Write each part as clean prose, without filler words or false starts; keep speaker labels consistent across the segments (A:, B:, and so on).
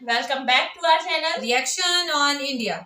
A: Welcome back to our channel
B: Reaction on India.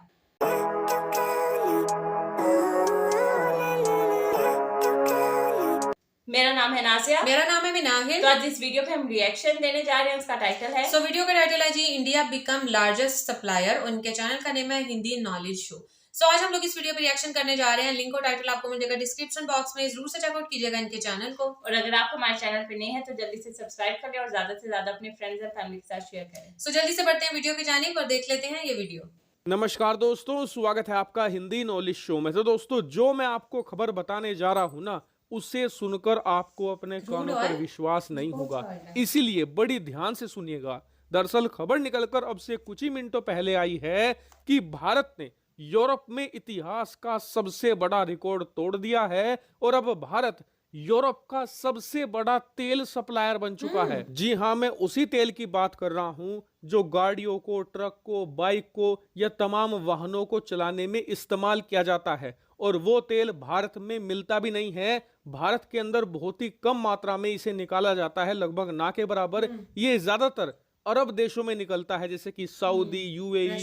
A: मेरा नाम है नाजिया।
B: मेरा नाम है मिनाहिल।
A: तो आज इस वीडियो पे हम रिएक्शन देने जा रहे हैं। उसका टाइटल है
B: वीडियो का टाइटल है जी इंडिया बिकम लार्जेस्ट सप्लायर। उनके चैनल का नेम है हिंदी नॉलेज शो। आज हम लोग इस वीडियो पे रिएक्शन करने जा रहे हैं। लिंक और टाइटल आपको मिल जाएगा डिस्क्रिप्शन बॉक्स में। जरूर से चेकआउट कीजिएगा इनके चैनल को।
A: और अगर आप हमारे चैनल पे नए हैं तो जल्दी से सब्सक्राइब करें और ज्यादा से ज्यादा अपने फ्रेंड्स और फैमिली के साथ शेयर करें।
B: जल्दी से बढ़ते हैं वीडियो की जानिब और देख लेते हैं ये वीडियो।
C: नमस्कार दोस्तों, स्वागत है आपका हिंदी नॉलेज शो में। तो दोस्तों, जो मैं आपको खबर बताने जा रहा हूं ना, उसे सुनकर आपको अपने कानों पर विश्वास नहीं होगा, इसीलिए बड़ी ध्यान से सुनिएगा। दरअसल खबर निकलकर अब से कुछ ही मिनटों पहले आई है कि भारत ने यूरोप में इतिहास का सबसे बड़ा रिकॉर्ड तोड़ दिया है और अब भारत यूरोप का सबसे बड़ा तेल सप्लायर बन चुका है। जी हाँ, मैं उसी तेल की बात कर रहा हूं जो गाड़ियों को, ट्रक को, बाइक को या तमाम वाहनों को चलाने में इस्तेमाल किया जाता है। और वो तेल भारत में मिलता भी नहीं है। भारत के अंदर बहुत ही कम मात्रा में इसे निकाला जाता है, लगभग ना के बराबर। ये ज्यादातर अरब देशों में निकलता है, जैसे कि सऊदी, यूएई,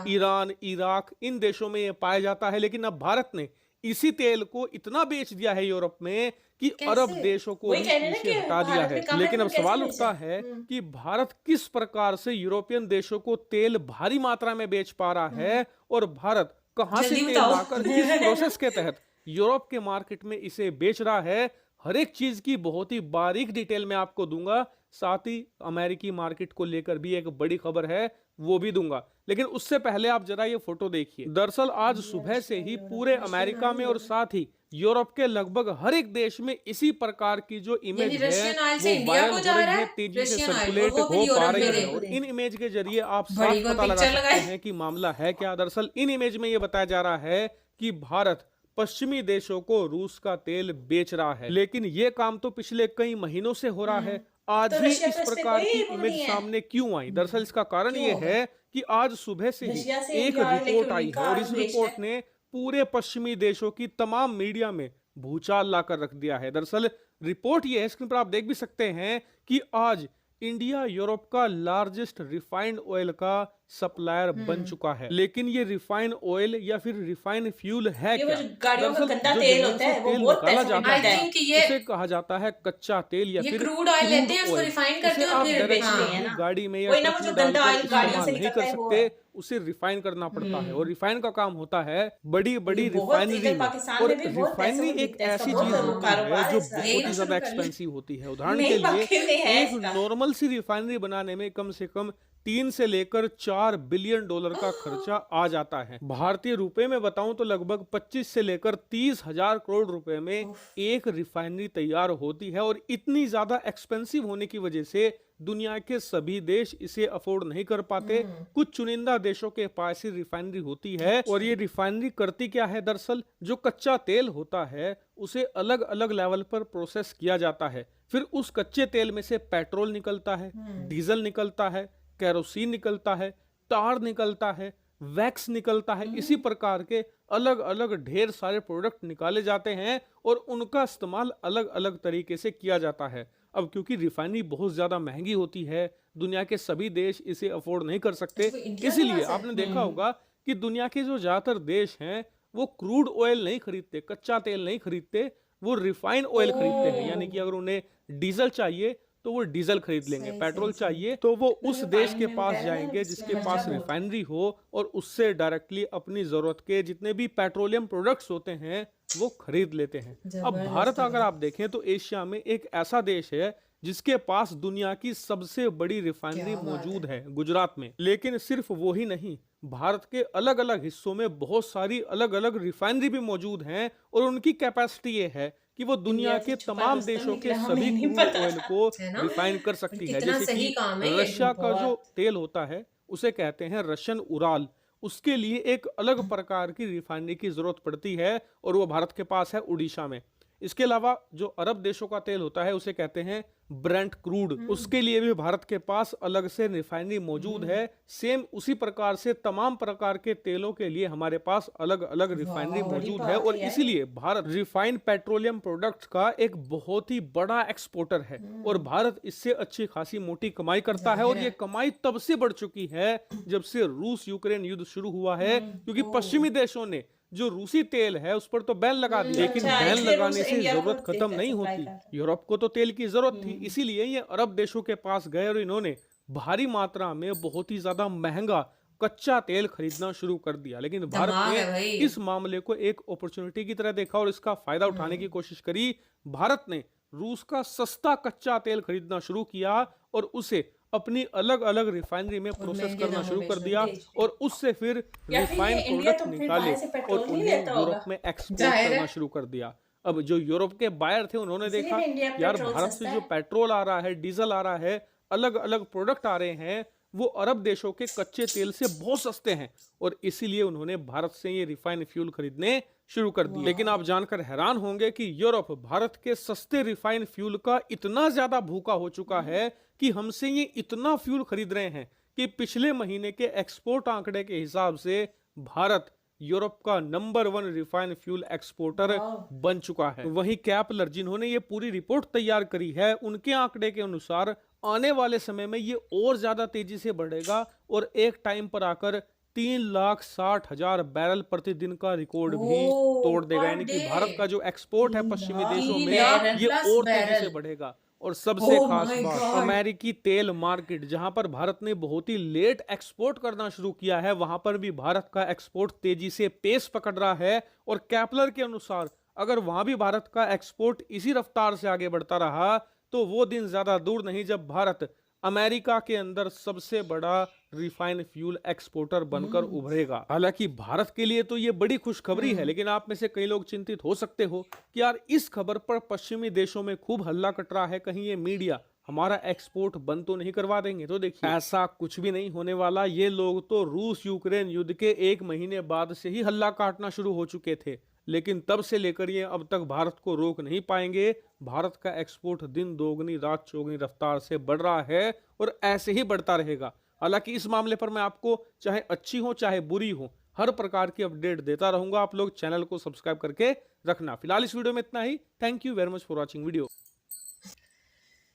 C: ईरान, इराक, इन देशों में ये पाया जाता है। लेकिन अब भारत ने इसी तेल को इतना बेच दिया है यूरोप में कि अरब देशों को भी पीछे हटा दिया है। लेकिन अब सवाल उठता है कि भारत किस प्रकार से यूरोपियन देशों को तेल भारी मात्रा में बेच पा रहा है और भारत कहां से तेल लाकर किस प्रोसेस के तहत यूरोप के मार्केट में इसे बेच रहा है। हर एक चीज की बहुत ही बारीक डिटेल में आपको दूंगा। साथ ही अमेरिकी मार्केट को लेकर भी एक बड़ी खबर है, वो भी दूंगा। लेकिन उससे पहले आप जरा ये फोटो देखिए। दरअसल आज सुबह से ही पूरे अमेरिका में और साथ ही यूरोप के लगभग हर एक देश में इसी प्रकार की जो इमेज है वो वायरल हो रही है, तेजी से सर्कुलेट हो पा रही है। और इन इमेज के जरिए आप साफ पता लगा सकते हैं कि मामला है क्या। दरअसल इन इमेज में ये बताया जा रहा है कि भारत पश्चिमी देशों को रूस का तेल बेच रहा है। लेकिन ये काम तो पिछले कई महीनों से हो रहा है। आज ही इस प्रकार की इमेज सामने क्यों आई? दरअसल इसका कारण ये है कि आज सुबह से ही एक रिपोर्ट आई है और इस रिपोर्ट ने पूरे पश्चिमी देशों की तमाम मीडिया में भूचाल लाकर रख दिया है। दरअसल रिपोर्ट ये है, स्क्रीन पर आप देख भी सकते हैं कि आज इंडिया यूरोप का लार्जेस्ट रिफाइंड ऑयल का सप्लायर बन चुका है। लेकिन ये रिफाइंड ऑयल या फिर रिफाइंड फ्यूल है क्या?
A: गाड़ियों में गंदा तेल होता है, वो बहुत
C: निकाला जाता है,
B: ये
C: उसे कहा जाता है कच्चा तेल या फिर
B: क्रूड ऑयल लेते हैं, उसको रिफाइन करते हैं और फिर बेचते हैं ना।
C: गाड़ी में या
A: गंदा ऑयल गाड़ियों से
C: नहीं कर सकते, उसे रिफाइन करना पड़ता है। और रिफाइन का काम होता है बड़ी बड़ी रिफाइनरी में। और रिफाइनरी एक ऐसी चीज होती है जो बहुत ही ज्यादा एक्सपेंसिव होती है। उदाहरण के लिए एक नॉर्मल सी रिफाइनरी बनाने में कम से कम 3 से लेकर 4 बिलियन डॉलर का खर्चा आ जाता है। भारतीय रुपए में बताऊं तो लगभग 25 से लेकर 30 हजार करोड़ रुपए में एक रिफाइनरी तैयार होती है। और इतनी ज्यादा एक्सपेंसिव होने की वजह से दुनिया के सभी देश इसे अफोर्ड नहीं कर पाते। कुछ चुनिंदा देशों के पास ही रिफाइनरी होती है। और ये रिफाइनरी करती क्या है? दरअसल जो कच्चा तेल होता है उसे अलग अलग लेवल पर प्रोसेस किया जाता है। फिर उस कच्चे तेल में से पेट्रोल निकलता है, डीजल निकलता है, केरोसिन निकलता है, टार निकलता है, वैक्स निकलता है। इसी प्रकार के अलग अलग ढेर सारे प्रोडक्ट निकाले जाते हैं और उनका इस्तेमाल अलग अलग तरीके से किया जाता है। अब क्योंकि रिफाइनरी बहुत ज्यादा महंगी होती है, दुनिया के सभी देश इसे अफोर्ड नहीं कर सकते। इसीलिए आपने देखा होगा कि दुनिया के जो ज्यादातर देश हैं वो क्रूड ऑयल नहीं खरीदते, कच्चा तेल नहीं खरीदते, वो रिफाइंड ऑयल खरीदते हैं। यानी कि अगर उन्हें डीजल चाहिए तो वो डीजल खरीद लेंगे, पेट्रोल चाहिए तो वो उस देश के पास जाएंगे जिसके पास रिफाइनरी हो और उससे डायरेक्टली अपनी जरूरत के जितने भी पेट्रोलियम प्रोडक्ट्स होते हैं वो खरीद लेते हैं। अब भारत अगर आप देखें तो एशिया में एक ऐसा देश है जिसके पास दुनिया की सबसे बड़ी रिफाइनरी मौजूद है, गुजरात में। लेकिन सिर्फ वो ही नहीं, भारत के अलग अलग हिस्सों में बहुत सारी अलग अलग रिफाइनरी भी मौजूद हैं और उनकी कैपेसिटी ये है कि वो दुनिया के तमाम देशों के सभी क्रूड ऑयल को रिफाइन कर सकती है। जैसे कि रशिया का जो तेल होता है उसे कहते हैं रशियन उराल, उसके लिए एक अलग प्रकार की रिफाइनरी की जरूरत पड़ती है और वो भारत के पास है उड़ीसा में। इसके अलावा जो अरब देशों का तेल होता है उसे कहते हैं ब्रेंट क्रूड, उसके लिए भी भारत के पास अलग से रिफाइनरी मौजूद है। सेम उसी प्रकार से तमाम प्रकार के तेलों के लिए हमारे पास अलग अलग रिफाइनरी मौजूद है और इसीलिए भारत रिफाइंड पेट्रोलियम प्रोडक्ट्स का एक बहुत ही बड़ा एक्सपोर्टर है और भारत इससे अच्छी खासी मोटी कमाई करता है। और ये कमाई तब से बढ़ चुकी है जब से रूस यूक्रेन युद्ध शुरू हुआ है, क्योंकि पश्चिमी देशों ने जो रूसी तेल है उस पर तो बैन लगा दिया, लेकिन बैन लगाने से जरूरत खत्म नहीं होती। यूरोप को तो तेल की जरूरत थी, इसीलिए ये अरब देशों के पास गए और इन्होंने भारी मात्रा में बहुत ही ज्यादा महंगा कच्चा तेल खरीदना शुरू कर दिया। लेकिन भारत ने इस मामले को एक अपॉर्चुनिटी की तरह देखा और इसका फायदा उठाने की कोशिश करी। भारत ने रूस का सस्ता कच्चा तेल खरीदना शुरू किया और उसे अपनी अलग अलग रिफाइनरी में प्रोसेस करना शुरू कर दिया और उससे फिर रिफाइंड प्रोडक्ट निकाले और उन्हें यूरोप में एक्सपोर्ट करना शुरू कर दिया। अब जो यूरोप के बायर थे उन्होंने देखा यार भारत से जो पेट्रोल आ रहा है, डीजल आ रहा है, अलग अलग प्रोडक्ट आ रहे हैं, वो अरब देशों के कच्चे तेल से बहुत सस्ते हैं और इसीलिए उन्होंने भारत से ये रिफाइंड फ्यूल खरीदने शुरू कर दिए। लेकिन आप जानकर हैरान होंगे कि यूरोप भारत के सस्ते रिफाइंड फ्यूल का इतना ज्यादा भूखा हो चुका है कि हमसे ये इतना फ्यूल खरीद रहे हैं कि पिछले महीने के एक्सपोर्ट आंकड़े के हिसाब से भारत यूरोप का नंबर 1 रिफाइंड फ्यूल एक्सपोर्टर बन चुका है। वहीं कैपलर जिन्होंने ये पूरी रिपोर्ट तैयार करी है, उनके आंकड़े के अनुसार आने वाले समय में ये और ज्यादा तेजी से बढ़ेगा और एक टाइम पर आकर 3,60,000 बैरल प्रतिदिन का रिकॉर्ड भी तोड़ देगा। यानी कि भारत का जो एक्सपोर्ट है पश्चिमी देशों में ये और तेजी से बढ़ेगा। और सबसे खास बात, अमेरिकी तेल मार्केट जहां पर भारत ने बहुत ही लेट एक्सपोर्ट करना शुरू किया है, वहां पर भी भारत का एक्सपोर्ट तेजी से पेस पकड़ रहा है। और कैपलर के अनुसार अगर वहां भी भारत का एक्सपोर्ट इसी रफ्तार से आगे बढ़ता रहा तो वो दिन ज्यादा दूर नहीं जब भारत अमेरिका के अंदर सबसे बड़ा रिफाइंड फ्यूल एक्सपोर्टर बनकर उभरेगा। हालांकि भारत के लिए तो ये बड़ी खुशखबरी है, लेकिन आप में से कई लोग चिंतित हो सकते हो कि यार इस खबर पर पश्चिमी देशों में खूब हल्ला कट रहा है, कहीं ये मीडिया हमारा एक्सपोर्ट बंद तो नहीं करवा देंगे। तो देखिए ऐसा कुछ भी नहीं होने वाला। ये लोग तो रूस यूक्रेन युद्ध के 1 महीने बाद से ही हल्ला काटना शुरू हो चुके थे, लेकिन तब से लेकर ये अब तक भारत को रोक नहीं पाएंगे। भारत का एक्सपोर्ट दिन दोगुनी रात चौगुनी रफ्तार से बढ़ रहा है और ऐसे ही बढ़ता रहेगा। हालांकि इस मामले पर मैं आपको चाहे अच्छी हो चाहे बुरी हो हर प्रकार की अपडेट देता रहूंगा। आप लोग चैनल को सब्सक्राइब करके रखना। फिलहाल इस वीडियो में इतना ही। Thank you very much for watching video.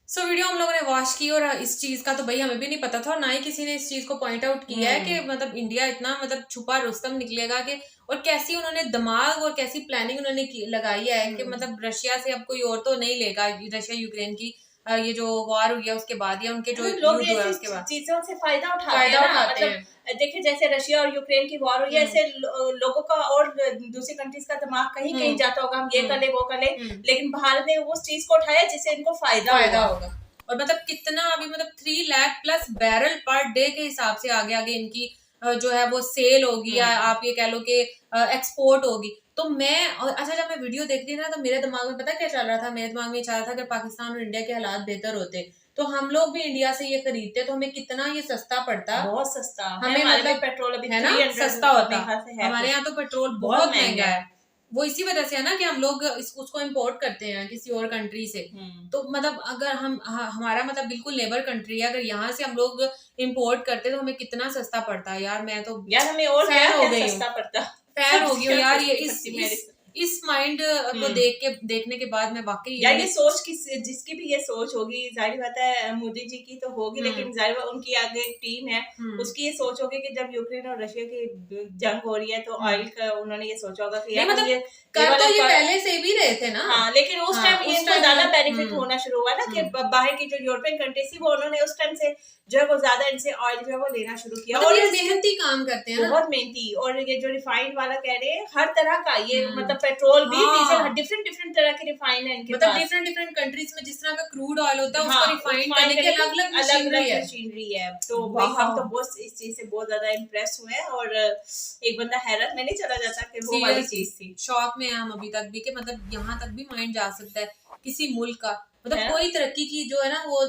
B: Video हम लोगों ने वॉच की और इस चीज का तो भाई हमें भी नहीं पता था और ना ही किसी ने इस चीज को पॉइंट आउट किया है कि मतलब इंडिया इतना मतलब छुपा रुस्तम निकलेगा कि, और कैसी उन्होंने दिमाग और कैसी प्लानिंग उन्होंने लगाई है कि मतलब रशिया से अब कोई और तो नहीं लेगा। रशिया यूक्रेन की ये जो वॉर हुई है उसके बाद या उनके जो
A: लोग उसके बाद चीजों से फायदा उठाते हैं। देखिए जैसे रशिया और यूक्रेन की वॉर हुई है, ऐसे लोगों का और दूसरी कंट्रीज का दिमाग कहीं कहीं जाता होगा, हम ये कर ले वो कर ले, लेकिन भारत ने उस चीज को उठाया जिससे इनको फायदा होगा।
B: और मतलब कितना अभी मतलब 3 lakh plus barrel per day के हिसाब से आगे आगे इनकी जो है वो सेल होगी या आप ये कह लो कि एक्सपोर्ट होगी। तो मैं अच्छा जब मैं वीडियो देख रही थी ना तो मेरे दिमाग में पता क्या चल रहा था, मेरे दिमाग में चल रहा था कि पाकिस्तान और इंडिया के हालात बेहतर होते तो हम लोग भी इंडिया से ये खरीदते तो हमें कितना ये सस्ता पड़ता।
A: बहुत सस्ता
B: हमें मतलब
A: पेट्रोल अभी
B: है ना सस्ता होता। हमारे यहाँ तो पेट्रोल बहुत महंगा है। वो इसी वजह से है ना कि हम लोग उसको इम्पोर्ट करते हैं किसी और कंट्री से। तो मतलब अगर हम हमारा मतलब बिल्कुल नेबर कंट्री है, अगर यहाँ से हम लोग इम्पोर्ट करते तो हमें कितना सस्ता पड़ता। यार मैं तो
A: यार हमें और
B: फैन हो गई
A: सस्ता पड़ता,
B: फैन हो गई यार ये इस माइंड को देखने के बाद मैं वाकई
A: यार ये सोच जिसकी भी ये सोच होगी, जाहिर बात है मोदी जी की तो होगी, लेकिन जाहिर उनकी आगे एक टीम है उसकी ये सोच होगी कि जब यूक्रेन और रशिया की जंग हो रही है तो ऑयल का उन्होंने ये सोचा होगा कि
B: मतलब ये पहले से भी रहे थे ना।
A: हाँ, लेकिन उस टाइम इनको ज्यादा बेनिफिट होना शुरू हुआ ना कि बाहर की जो यूरोपियन कंट्रीज थी वो उन्होंने उस टाइम से जो है वो ज्यादा इनसे ऑयल जो है वो लेना शुरू किया।
B: और ये मेहनती काम करते हैं,
A: बहुत मेहनती। और ये जो रिफाइंड वाला कह रहे हैं हर तरह का ये मतलब पेट्रोल भी डीजल डिफरेंट तरह के रिफाइन है इनके
B: मतलब डिफरेंट कंट्रीज में जिस तरह का क्रूड ऑयल होता है उसको रिफाइन करने के अलग-अलग
A: मशीनरी है। तो हम तो बहुत इस चीज से बहुत ज्यादा इम्प्रेस हुए हैं और एक बंदा हैरत में नहीं चला जाता कि वो वाली चीज थी।
B: शौक में हम अभी तक भी कि मतलब यहाँ तक भी माइंड जा सकता है किसी मुल्क का, मतलब कोई तरक्की की जो है ना वो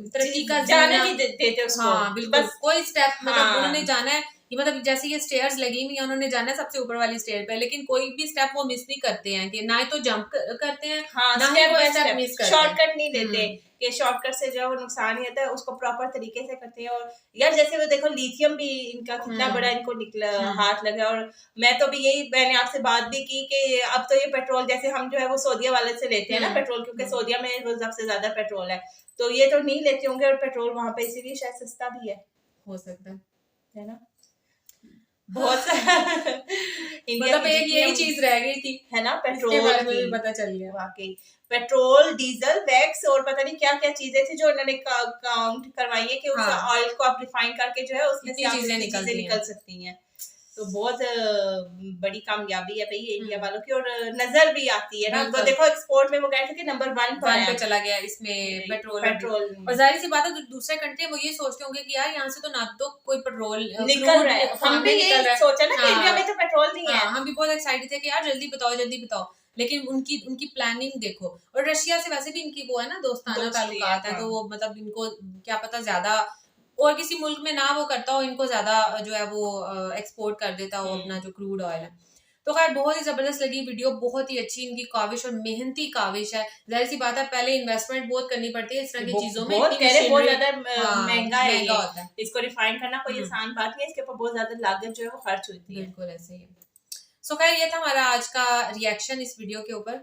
B: तरक्की का
A: जाने नहीं देते उसको।
B: हाँ बिल्कुल कोई स्टेप मतलब उन्होंने जाना है ये मतलब जैसे ये स्टेयर्स लगी हुई है, उन्होंने जाना है सबसे ऊपर वाली स्टेयर पे, लेकिन कोई भी स्टेप वो मिस नहीं करते हैं कि ना ही तो जंप करते हैं,
A: हाँ,
B: ना ही कोई स्टेप मिस करते हैं,
A: शॉर्टकट नहीं लेते कि शॉर्टकट से जो है वो नुकसान ही होता है, उसको प्रॉपर तरीके से करते हैं। और यार जैसे वो देखो लिथियम भी इनका कितना बड़ा इनको निकला हाथ लगा। और मैं तो भी यही, मैंने आपसे बात भी की कि अब तो ये पेट्रोल जैसे हम जो है वो सऊदीया वाले से लेते हैं ना पेट्रोल, क्योंकि सऊदीया में वो सबसे ज्यादा पेट्रोल है, तो ये तो नहीं लेते होंगे और पेट्रोल वहां पे इसीलिए शायद सस्ता भी
B: हो सकता
A: है ना। बहुत
B: मतलब एक यही चीज रह गई थी,
A: है ना, पेट्रोल
B: के बारे में भी पता चल गया।
A: वाकई पेट्रोल, डीजल, वैक्स और पता नहीं क्या क्या चीजें थी जो उन्होंने काउंट करवाई है कि उस ऑयल को आप रिफाइन करके जो है उसमें से चीजें निकल सकती हैं। तो बहुत बड़ी कामयाबी है भाई इंडिया वालों की, और नजर भी आती है ना। तो देखो एक्सपोर्ट में वो कहते थे कि नंबर 1
B: पे चला गया इसमें पेट्रोल। और जाहिर सी बात है दूसरे कंट्री वो ये सोचते होंगे कि यार यहाँ से तो ना तो कोई पेट्रोल
A: निकल रहा है, हम भी ये सोचा ना कि इंडिया में तो पेट्रोल नहीं है।
B: हम भी बहुत एक्साइटेड थे कि यार जल्दी बताओ, लेकिन उनकी प्लानिंग देखो। और रशिया से वैसे भी इनकी वो है ना दोस्ताना ताल्लुकात है, तो वो मतलब इनको क्या पता ज्यादा और किसी मुल्क में ना वो करता हो, इनको ज्यादा जो है वो एक्सपोर्ट कर देता हो अपना जो क्रूड ऑयल है। तो खैर बहुत ही जबरदस्त लगी वीडियो, बहुत ही अच्छी इनकी काविश और मेहनती काविश है। जाहिर सी बात है पहले इन्वेस्टमेंट बहुत करनी पड़ती है इस तरह की चीजों में,
A: बहुत ज्यादा महंगा
B: होता है,
A: इसको रिफाइन करना कोई आसान बात नहीं है, इसके ऊपर बहुत ज्यादा लागत जो है वो खर्च होती है।
B: बिल्कुल ऐसे ही। सो खैर ये था हमारा आज का रिएक्शन इस वीडियो के ऊपर।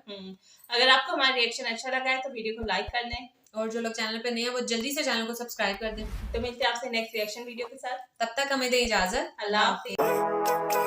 A: अगर आपको हमारा रिएक्शन अच्छा लगा है तो वीडियो को लाइक कर दें,
B: और जो लोग चैनल पे नए हैं वो जल्दी से चैनल को सब्सक्राइब कर दें।
A: तो मिलते हैं आपसे नेक्स्ट रिएक्शन वीडियो के साथ,
B: तब तक हमें दें इजाजत।
A: अल्लाह हाफिज़।